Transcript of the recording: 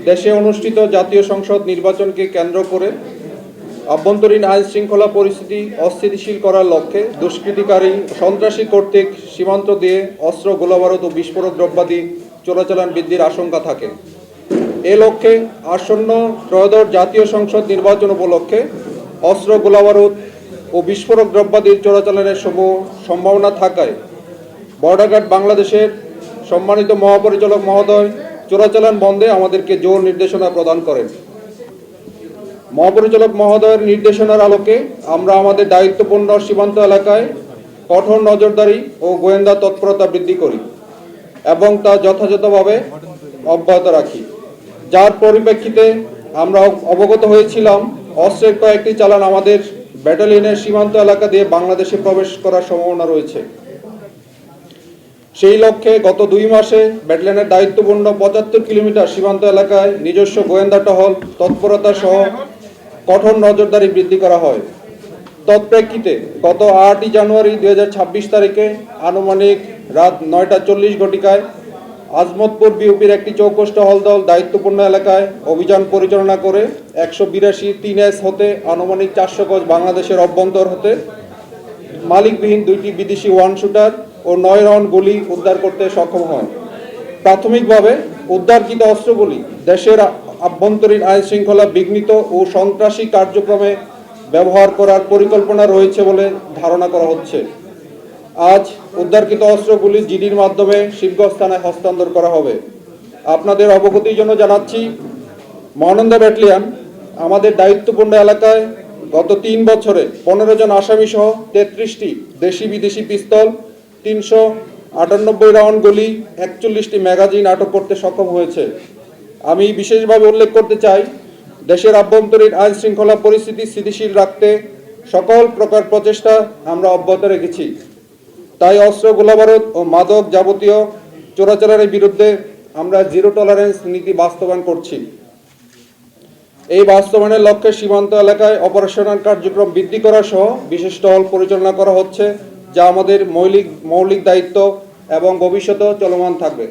দেশে অনুষ্ঠিত জাতীয় সংসদ নির্বাচনকে কেন্দ্র করে আভ্যন্তরীণ আইন শৃঙ্খলা পরিস্থিতি অস্থিতিশীল করার লক্ষ্যে দুষ্কৃতিকারী সন্ত্রাসী কর্তৃক সীমান্ত দিয়ে অস্ত্র, গোলাবারুদ ও বিস্ফোরক দ্রব্যাদি চোরাচালান বৃদ্ধির আশঙ্কা থাকে। এ লক্ষ্যে আসন্ন ত্রয়োদশ জাতীয় সংসদ নির্বাচন উপলক্ষে অস্ত্র, গোলাবারুদ ও বিস্ফোরক দ্রব্যাদির চোরাচালানের সম্ভাবনা থাকায় বর্ডার গার্ড বাংলাদেশের সম্মানিত মহাপরিচালক মহোদয় চোরাচালান বন্ধে আমাদেরকে জোর নির্দেশনা প্রদান করেন। মহাপরিচালক মহোদয়ের নির্দেশনার আলোকে আমরা আমাদের দায়িত্বপূর্ণ সীমান্ত এলাকায় কঠোর নজরদারি ও গোয়েন্দা তৎপরতা বৃদ্ধি করি এবং তা যথাযথভাবে অব্যাহত রাখি, যার পরিপ্রেক্ষিতে আমরা অবগত হয়েছিলাম অস্ত্রের কয়েকটি চালান আমাদের ব্যাটালিয়নের সীমান্ত এলাকা দিয়ে বাংলাদেশে প্রবেশ করার সম্ভাবনা রয়েছে। সেই লক্ষ্যে গত 2 মাসে ব্যাটালিয়নের দায়িত্বপূর্ণ 75 কিলোমিটার সীমান্ত এলাকায় নিজস্ব গোয়েন্দা টহল তৎপরতা সহ কঠোর নজরদারি বৃদ্ধি করা হয়। তৎপ্রেক্ষিতে গত 8 জানুয়ারি 2026 তারিখে আনুমানিক রাত 9:40 ঘটিকায় আজমতপুর বিউপির একটি চৌকস টহল দল দায়িত্বপূর্ণ এলাকায় অভিযান পরিচালনা করে 182 3S হতে আনুমানিক 400 গজ বাংলাদেশের অভ্যন্তর হতে মালিকবিহীন 2টি বিদেশি ওয়ান শুটার ও 9 রাউন্ড গুলি উদ্ধার করতে সক্ষম হয়। প্রাথমিকভাবে উদ্ধারকৃত অস্ত্রগুলি দেশের আভ্যন্তরীণ আইন শৃঙ্খলা বিঘ্নিত ও সন্ত্রাসী কার্যক্রমে ব্যবহার করার পরিকল্পনা রয়েছে বলে ধারণা করা হচ্ছে। আজ উদ্ধারকৃত অস্ত্রগুলি জিডির মাধ্যমে শিবগঞ্জ থানায় হস্তান্তর করা হবে। আপনাদের অবগতির জন্য জানাচ্ছি, মহানন্দা ব্যাটালিয়ন আমাদের দায়িত্বপূর্ণ এলাকায় গত 3 বছরে 15 জন আসামি সহ 33টি দেশি বিদেশি পিস্তল, 398 রাউন্ড গুলি, 41টি ম্যাগাজিন আটক করতে সক্ষম হয়েছে। আমি বিশেষভাবে উল্লেখ করতে চাই, দেশের আভ্যন্তরীণ আইন শৃঙ্খলা পরিস্থিতি স্থিতিশীল রাখতে সকল প্রকার প্রচেষ্টা আমরা অব্যাহত রেখেছি। তাই অস্ত্র, গোলাবারুদ ও মাদক যাবতীয় চোরাচালানের বিরুদ্ধে আমরা জিরো টলারেন্স নীতি বাস্তবায়ন করছি। এই বাস্তবায়নের লক্ষ্যে সীমান্ত এলাকায় অপারেশনাল কার্যক্রম বৃদ্ধি করা সহ বিশেষ টহল পরিচালনা করা হচ্ছে, যা আমাদের মৌলিক দায়িত্ব এবং ভবিষ্যতেও চলমান থাকবে।